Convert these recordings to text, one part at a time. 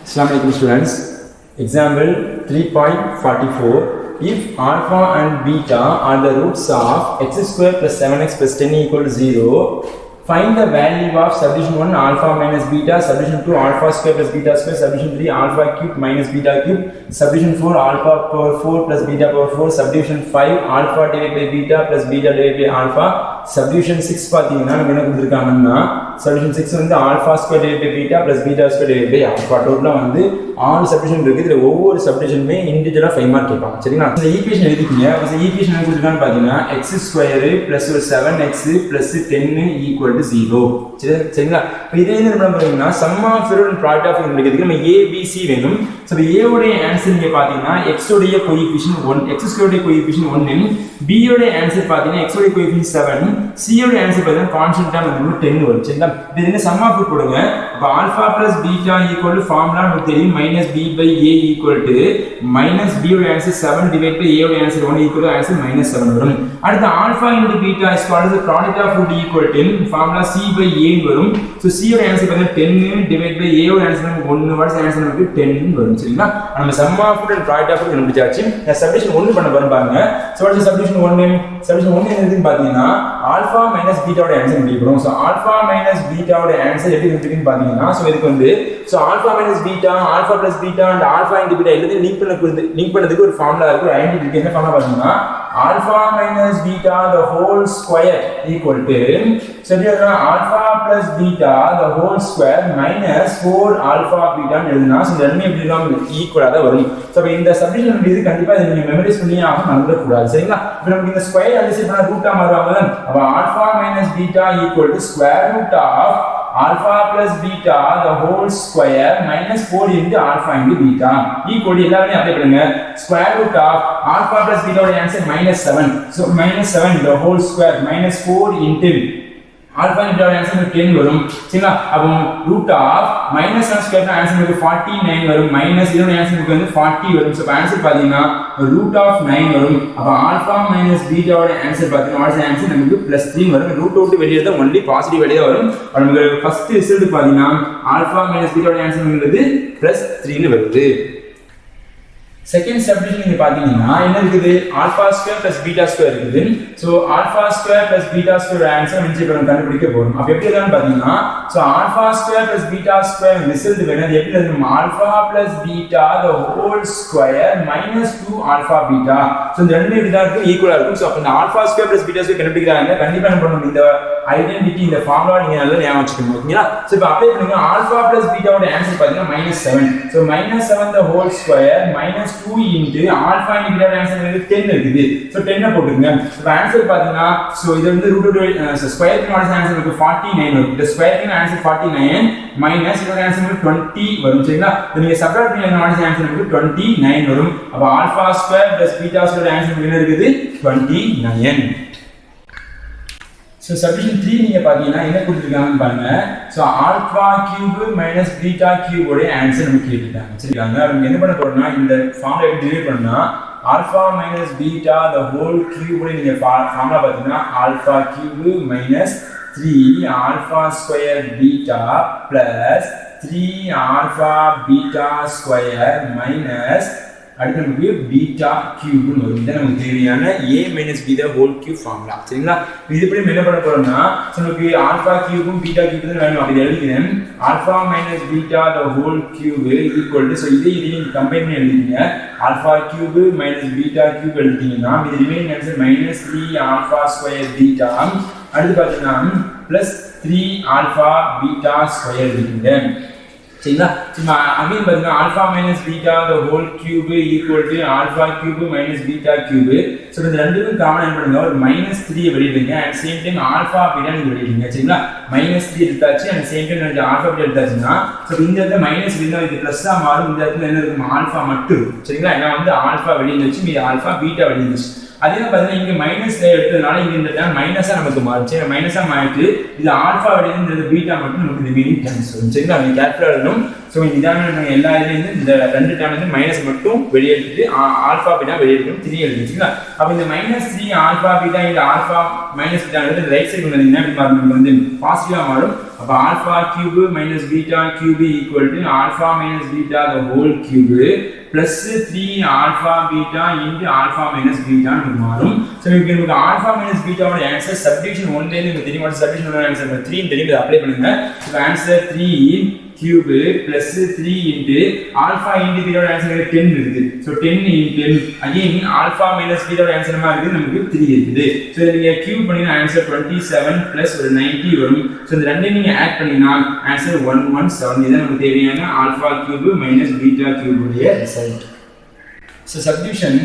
Assalamu alaikum students. Example 3.44. If alpha and beta are the roots of x square plus 7x plus 10 equal to 0, find the value of subdivision 1 alpha minus beta, subdivision 2 alpha square plus beta square, subdivision 3 alpha cube minus beta cube, subdivision 4 alpha power 4 plus beta power 4, subdivision 5 alpha divided by beta plus beta divided by alpha, subdivision 6 பாத்தீங்கன்னா நம்ம என்ன கொடுத்திருக்காங்கன்னா subdivision 6 வந்து alpha square divided by beta plus beta square divided by alpha. டோட்டலா வந்து 6 subdivision இருக்கு. இதுல ஒவ்வொரு subdivisionமே இன்டிஜரா 5 mark கேட்பாங்க. சரிங்களா? இந்த ஈக்குவேஷன் எழுதிக்கீங்க. இந்த ஈக்குவேஷன் என்ன கொடுத்திருக்கான்னு பாத்தீங்கன்னா x square plus 7x plus 10 equal to 0. சரிங்களா? இப்போ இதே என்ன பண்ண போறீங்கன்னா sum of zero and product of கண்டுபிடிக்கிறதுக்கு நம்ம a b c வேணும். சோ a உடைய ஆன்சர் நீங்க பாத்தீங்கன்னா x உடைய கோஎஃபிஷியன்ட் 1, x ஸ்கொயர் உடைய கோஎஃபிஷியன்ட் 1, b உடைய ஆன்சர் பாத்தீங்கன்னா x உடைய கோஎஃபிஷியன்ட் 7, c உடைய ஆன்சர் பாத்தீங்கன்னா கான்ஸ்டன்ட்டா வந்து 10 வரும். சரிங்களா? இது என்ன சம் ஆஃப் போடுங்க. அப்ப alpha plus beta equal to formula நமக்கு தெரியும் minus b by a equal to minus b உடைய ஆன்சர் 7 டிவைட் பை a உடைய answer 1 equal to answer minus 7 வரும். அடுத்து alpha into beta is called the product of root equal to formula c by a வரும். So c உடைய answer பாத்தீங்கன்னா 10 divide by a உடைய answer நமக்கு 1 what's answer நமக்கு 10 வரும். சரிங்களா? நம்ம sum of root and product of root கண்டுபிடிச்சாச்சு. நான் சப்டிவிஷன் 1 பண்ண போறேன் பாருங்க. So what is subdivision 1? Subdivision 1 என்னதுன்னு பாத்தீங்கன்னா ஆல்பா மைனஸ் பீட்டா உடைய ஆன்சர் கண்டுபிடிக்கிறோம். சோ ஆல்பா மைனஸ் பீட்டா உடைய ஆன்சர் எப்படி கண்டுபிடிக்குன்னு பாத்தீங்கன்னா சோ இதுக்கு வந்து so alpha minus beta, alpha plus beta and alpha into beta எல்லாத்தையும் லிங்க் பண்ணதுக்கு ஒரு ஃபார்முலா இருக்கு, ஒரு ஐடென்டிட்டி இருக்கு. என்ன ஃபார்முலா பாத்தீங்கன்னா alpha minus beta the whole square equal to சரியா alpha plus beta the whole square minus 4 alpha பீட்டான்னு எழுதுனா சோ ரெண்டுமே எப்படி இருக்கும் ஈக்குவலா தான் வரும். சோ அப்ப இந்த சப்டிவிஷன் இது கண்டிப்பா இத நீங்க மெமரைஸ் பண்ணி ஆக மறந்துட கூடாது. சரிங்களா? இப்போ நமக்கு இந்த ஸ்கொயர் அடிஷன் பண்ணா ரூட்டா மாறுவாங்க. அப்ப alpha minus beta equal to square root of alpha plus beta the whole square minus 4 into alpha into beta equal to எல்லாமே அப்ளை பண்ணுங்க. square root of alpha plus beta ஓட answer -7. so -7 the whole square minus 4 into alpha into answer 10 வரும். சரிங்களா? அப்போ root of -7 square answer நமக்கு 49 வரும். Minus 0 answer நமக்கு வந்து 40 வரும். சோ ஆன்சர் பாத்தீங்கன்னா root of 9 வரும். அப்ப alpha minus beta ஓட ஆன்சர் பாத்தீங்கன்னா வாட் இஸ் ஆன்சர் நமக்கு +3 வரும். ரூட் அவுட் வெளிய தான் only பாசிட்டிவ் வெளிய வரும். அப்ப நமக்கு ஃபர்ஸ்ட் ரிசல்ட் பாத்தீங்கன்னா alpha minus beta ஓட ஆன்சர் நமக்கு +3 னு வருது. செகண்ட் சப்டிவிஷன் நீங்க பாத்தீங்கன்னா என்ன இருக்குது alpha square plus beta square இருக்குது. So alpha square plus beta square answer வந்து இப்ப நம்ம கண்டுபிடிக்க போறோம். அப்ப எப்படி எழுதலாம் பாத்தீங்கன்னா so alpha square plus beta square result வேணும். அது எப்படி எழுதணும் alpha plus beta the whole square minus 2 alpha beta. So இந்த ரெண்டுமே இப்படி தான் இருக்கு, ஈக்குவலா இருக்கும். சோ அப்ப இந்த alpha square plus beta square கண்டுபிடிக்கிறாங்க. கண்டிப்பா என்ன பண்ணணும் இந்த ஐடென்டிட்டி இந்த ஃபார்முலா நீங்க நல்லா ஞாபகம் வச்சுக்கணும். ஓகேங்களா? சோ இப்போ அப்ளை பண்ணுங்க. ஆல்பா பிளஸ் பீட்டா ஓட ஆன்சர் பாத்தீங்கன்னா -7. So -7 the whole square minus 2 into alpha into beta answer வந்து 10 இருக்குது. சோ 10 போட்டுங்க. இப்போ ஆன்சர் பாத்தீங்கன்னா சோ இது வந்து ரூட் ஸ்கொயர் பண்ணோட ஆன்சர் வந்து 49 வரும். இந்த ஸ்கொயர் பண்ண ஆன்சர் 49 மைனஸ் இதோட ஆன்சர் வந்து 20 வரும். சரிங்களா? நீங்க சப்ட்ராக்ட் பண்ணீங்கன்னா ஆன்சர் வந்து 29 வரும். அப்ப alpha square plus beta square answer என்ன இருக்குது 29. So subdivision 3 நீங்க பாத்தீங்கன்னா என்ன கொடுத்திருக்காங்கன்னு பாருங்க. So alpha cube minus beta cube உடைய ஆன்சர் நமக்கு கேட்டிருக்காங்க. சரிங்களா? அவங்க என்ன பண்ண போறோம்னா இந்த ஃபார்முலா எப்படி டிரைவ் பண்ணா alpha minus beta the whole cube உடைய நீங்க ஃபார்முலா பாத்தீங்கன்னா alpha cube minus 3 alpha square beta plus 3 alpha beta square minus அடுத்து நமக்கு பீட்டா கியூப் வரும். இதான் நமக்கு தேவையான a minus b the whole cube formula. சரிங்களா? இது எப்படி என்ன பண்ண போறோம்னா நமக்கு ஆல்பா கியூபும் பீட்டா கியூபும் தான் வேணும். அப்படி எழுதிக்கிறேன் alpha minus beta the whole cube equal to so இதையும் கம்பைன் பண்ணி எழுதிங்க. Alpha cube minus beta cube எழுதிட்டீங்கன்னா இது remaining answer -3 alpha square beta அடுத்து பாத்தீங்கன்னா +3 ஆல்பா பீட்டா ஸ்கொயர் எழுதிங்க. சரிங்களா? சும்மா அகைன் பாத்தீங்கன்னா alpha minus beta the whole cube equal to alpha cube minus beta cube. So இந்த ரெண்டுக்கும் காமன் என்ன பண்ணுங்க ஒரு -3 வெளியிடுங்க. At same time alpha beta நீங்க வெளியிடுங்க. சரிங்களா? -3 எடுத்தாச்சு அட் சேம் டைம் நீங்க ஆல்பா பீட்டா எடுத்தாச்சுன்னா சோ இந்த இடத்துல மைனஸ் இருந்தா இது பிளஸ்ஸா மாறும். இந்த இடத்துல என்ன இருக்கும் ஆல்பா மட்டும். சரிங்களா? ஏன்னா வந்து ஆல்பா வெளியிடுச்சு மீதி ஆல்பா பீட்டா வெளியிடுச்சு. அதே பார்த்தீங்கன்னா இங்கே மைனஸில் எடுத்ததுனால இங்கே இந்த டேம் மைனஸாக நமக்கு மாறிச்சு மைனஸாக மாறிட்டு இது ஆல்ஃபா வெளியே பீட்டா மட்டும் நமக்கு ரிமைனிங் டேர்ம்ஸ் வரும் சரிங்களா நீங்கள் கேர்ஃபுல்லாக எழுதணும் ஸோ இதான எல்லா இதுலேயும் இந்த ரெண்டு டேம் வந்து மைனஸ் மட்டும் வெளியே எடுத்துட்டு ஆல்ஃபா பீட்டா வெளியே எடுக்கணும் 3 எழுதிச்சுங்களா அப்போ இந்த -3 ஆல்ஃபா பீட்டா இந்த ஆல்ஃபா மைனஸ் பீட்டாங்கிறது ரைட் சைடு வந்தீங்கன்னா எப்படி மாறும் நமக்கு வந்து பாசிட்டிவாக மாறும் அப்போ alpha cube minus beta cube equal to alpha minus beta the whole cube plus 3 alpha beta into alpha minus beta நமக்கு மாறும் ஸோ நமக்கு ஆல்ஃபா மைனஸ் பீட்டாவோட ஆன்சர் சப்டிவிஷன் 1லேருந்து நமக்கு தெரியும் சப்டிவிஷன் 1 ஆன்சர் 3 தெரியும் இதை அப்ளை பண்ணுங்க so answer 3 cube plus 3 into alpha into beta answer 10 இருக்குது so 10 into 10 again alpha minus beta answer மா இருக்குது நமக்கு 3 இருக்குது so நீங்க cube பண்ணினா answer 27 plus ஒரு 90 வரும் so இந்த ரெண்டையும் நீங்க ஆட் பண்ணினா answer 117 இதான் நமக்கு தேவையான alpha cube minus beta cube உடைய ரிசல்ட் so subdivision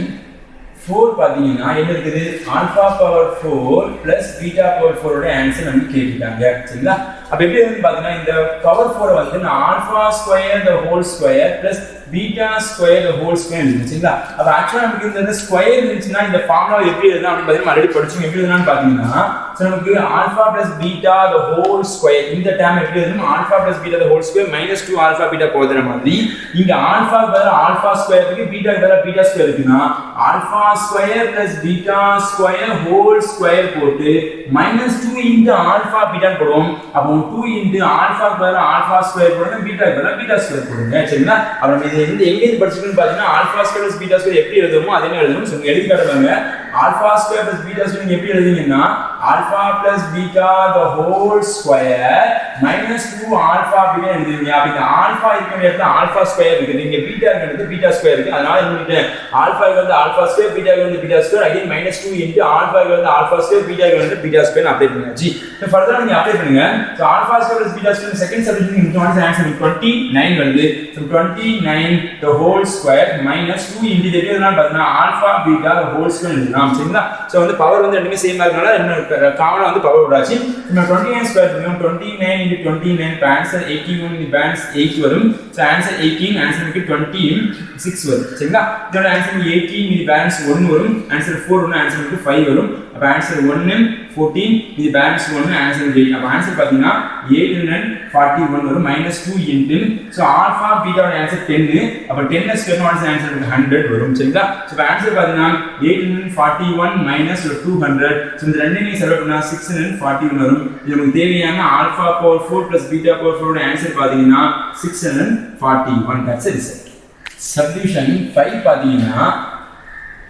4 பாத்தீங்கன்னா என்ன இருக்குது alpha power 4 plus beta power 4 ஓட ஆன்சர் நமக்கு கேட்டிட்டாங்க சரிங்களா அப்ப எப்படி வந்து பாத்தீங்கன்னா இந்த power 4 வந்து நான் alpha square the whole square plus beta square the whole square இருந்துச்சுங்களா அப்ப ஆக்சுவலா நமக்கு இந்த ஸ்கொயர் இருந்துச்சுன்னா இந்த ஃபார்முலா எப்படி எழுதலாம் அப்படி பாத்தீங்கன்னா ஆல்ரெடி படிச்சோம் எப்படி எழுதலாம்னு பாத்தீங்கன்னா சோ நமக்கு alpha plus beta the whole square இந்த டேர்ம் எப்படி எழுதணும் alpha plus beta the whole square minus 2 alpha beta போடுற மாதிரி இங்க alpha க்கு பதிலா alpha square இருக்கு beta க்கு பதிலா beta square இருக்குனா alpha square plus beta square whole square போட்டு minus 2 into alpha beta போடுவோம் அப்போ 2 into alpha க்கு பதிலா alpha square போடுங்க beta க்கு பதிலா beta square போடுங்க சரிங்களா அப்ப நம்ம இது எங்க இருந்து படிச்சிருக்கோம்னு பாத்தீங்கன்னா alpha square plus beta square எப்படி எழுதுவோமோ அதே மாதிரி எழுதணும் சோ எழுதி காட்டுங்க alpha square plus beta square நீங்க எப்படி எழுதுவீங்கன்னா alpha plus beta the whole square minus 2 alpha beta எழுதுவீங்க அப்ப இந்த alpha இருக்கிற இடத்துல alpha square இருக்குது இங்க beta இருக்கிறது beta square இருக்கு அதனால என்ன alpha க்கு வந்து alpha square beta க்கு வந்து beta square again minus 2 into alpha க்கு வந்து alpha square beta க்கு வந்து beta square அப்ளை பண்ணுங்க சோ ஃபர்தரா நீங்க அப்ளை பண்ணுங்க so alpha square plus beta square second subdivision இங்க வந்து ஆன்சர் 29 வருது so 29 the whole square minus 2 into தெரியுதுனா பாத்தீங்கன்னா alpha beta the whole square எழுதலாம் சரிங்களா சோ வந்து பவர் வந்து ரெண்டுமே சேமா இருக்கனால என்ன காமனா வந்து பவர் விடாச்சு நம்ம 29 ஸ்கொயர் பண்ணுவோம் 29 into 29 ஆன்சர் 81 இந்த பேலன்ஸ் 8 வரும் சோ ஆன்சர் 18 ஆன்சர் நமக்கு 26 வரும் சரிங்களா இதோட ஆன்சர் 18 இந்த பேலன்ஸ் 1 வரும் ஆன்சர் 4 வரும் ஆன்சர் நமக்கு 5 வரும் அப்ப ஆன்சர் 1 14 இது பேலன்ஸ் 1 ஆன்சர் 8 அப்ப ஆன்சர் பாத்தீங்கன்னா 841 வரும் -2 into சோ ஆல்பா பீட்டாவோட ஆன்சர் 10 அப்ப 10 ஸ்கொயர் ஆன்சர் 100 வரும் சரிங்களா சோ ஆன்சர் பாத்தீங்கன்னா 841 200 சோ இந்த ரெண்டையும் நீங்க சால்வ் பண்ணா 641 வரும் இது நமக்கு தேவையான alpha power 4 plus beta power 4 ஓட ஆன்சர் பாத்தீங்கன்னா 641 that's the result subdivision 5 பாத்தீங்கன்னா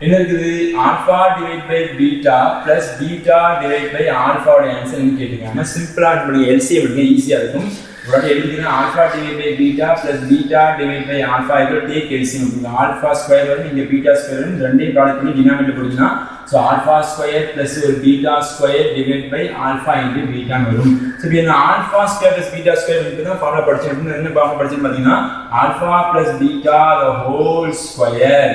என்ன இருக்குது alpha divide by beta plus beta divide by ஆல்பாவோட ஆன்சர் என்ன கேட்டிருக்காங்க சிம்பிளா பண்ணுங்க எல்சிஎம் எடுங்க ஈஸியா இருக்கும் உடனே எழுதினா alpha divide by beta plus beta divide by alpha equal take LCM எடுங்க ஆல்பா ஸ்கொயர் வரும் இங்க பீட்டா ஸ்கொயர் வரும் ரெண்டையும் ப்ராடக்ட் பண்ணி டினாமினேட்டர் போடுங்க சோ ஆல்பா ஸ்கொயர் பிளஸ் ஒரு beta square divide by alpha into beta வரும் சோ இந்த alpha square plus beta square இதுதான் ஃபார்முலா படிச்சிருக்கோம் என்ன ஃபார்முலா படிச்சிருக்கோம் பாத்தீங்கன்னா alpha plus beta the whole square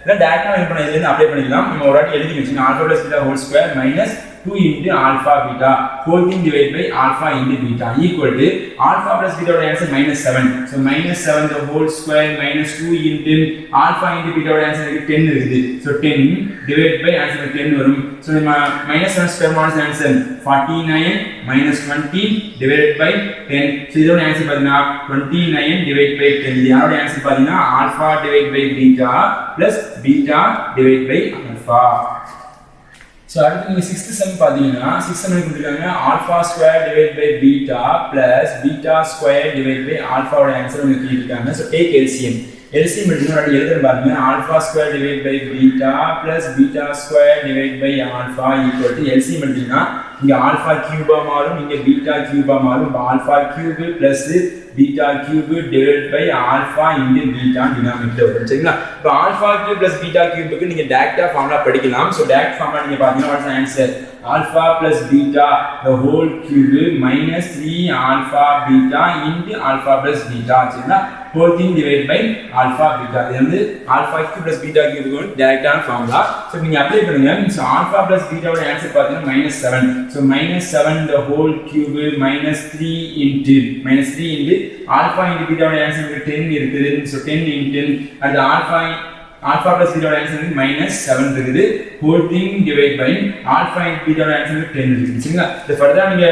இத டைரக்டா என்ன பண்ண இதுல அப்ளை பண்ணிக்கலாம் நம்ம ஒரு வாட்டி எழுதி வெச்சீங்க alpha plus beta whole square minus 2 into alpha beta whole thing divided by alpha into beta equal to alpha plus beta oda answer -7 so -7 the whole square minus 2 into alpha into beta oda answer 10 இருக்குது so 10 divided by answer 10 வரும் so -7 square minus answer 49 minus 20 divided by 10 so இதோட answer பாத்தீங்கன்னா 29 divided by 10 இது யாரோட answer பாத்தீங்கன்னா alpha divided by beta plus beta divided by alpha so அடுத்து நீங்க 6th sum பாத்தீங்கன்னா 6th sum கொடுத்திருக்காங்க alpha square divided by beta plus beta square divided by alpha ஓட ஆன்சர் உங்களுக்கு கேட்டிருக்காங்க so take LCM LCM எடுத்தீங்கன்னா எழுதுற பாருங்க alpha square divided by beta plus beta square divided by alpha equal to LCM எடுத்தீங்கன்னா இங்க alpha cube மாறும் இங்க beta cube மாறும் alpha cube plus beta cube divided by alpha into beta denominator வரும் சரிங்களா இப்போ alpha cube plus beta cube க்கு நீங்க டைரக்டா ஃபார்முலா படிக்கலாம் சோ டைரக்ட் ஃபார்முலா நீங்க பாத்தீங்கன்னா watts answer alpha plus beta the whole cube minus 3 alpha beta into alpha plus beta சரிங்களா whole thing divided by alpha beta இது வந்து alpha cube plus beta cube க்கு டைரக்டான ஃபார்முலா சோ நீங்க apply பண்ணுங்க so alpha plus beta ஓட answer பாத்தீங்கன்னா -7 so -7 the whole cube minus 3 into alpha into beta ஓட answer 10 இருக்குது so 10 into and alpha alpha plus பீட்டாவோட ஆன்சர் வந்து -7 இருக்குது. Whole thing divide by alpha and பீட்டாவோட ஆன்சர் வந்து 10 இருக்குது. சரிங்களா? இது ஃபர்தரா நீங்க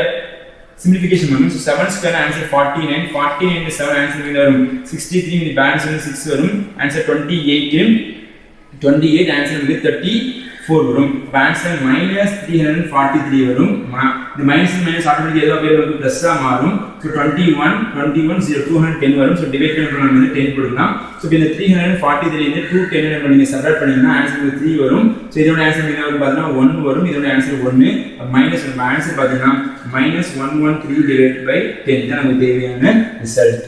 simplification பண்ணுங்க. So 7 square answer 49. 49 into 7 answer வந்து வரும் 63. இந்த balance வந்து 6 வரும். Answer 28. 28 answer வந்து 34 வரும். ஆன்சர் -343 வரும். இந்த மைனஸ் ஆட்டோமேட்டிக்கா ஏதோ பேர் வந்து பிளஸ்ஸா மாறும். So 21 210 வரும். So டிவைட் பண்ணா வந்து 10 போடலாம். So இந்த 343 இந்த 210 நீங்க சப்ட்ராக்ட் பண்ணீங்கன்னா ஆன்சர் வந்து 3 வரும். So இதோட ஆன்சர் என்ன வரும் பாத்தீங்கன்னா 1 வரும். இதோட ஆன்சர் 1 மைனஸ் நம்ம ஆன்சர் பாத்தீங்கன்னா -113 divided by 10 தான் நமக்கு தேவையான ரிசல்ட்.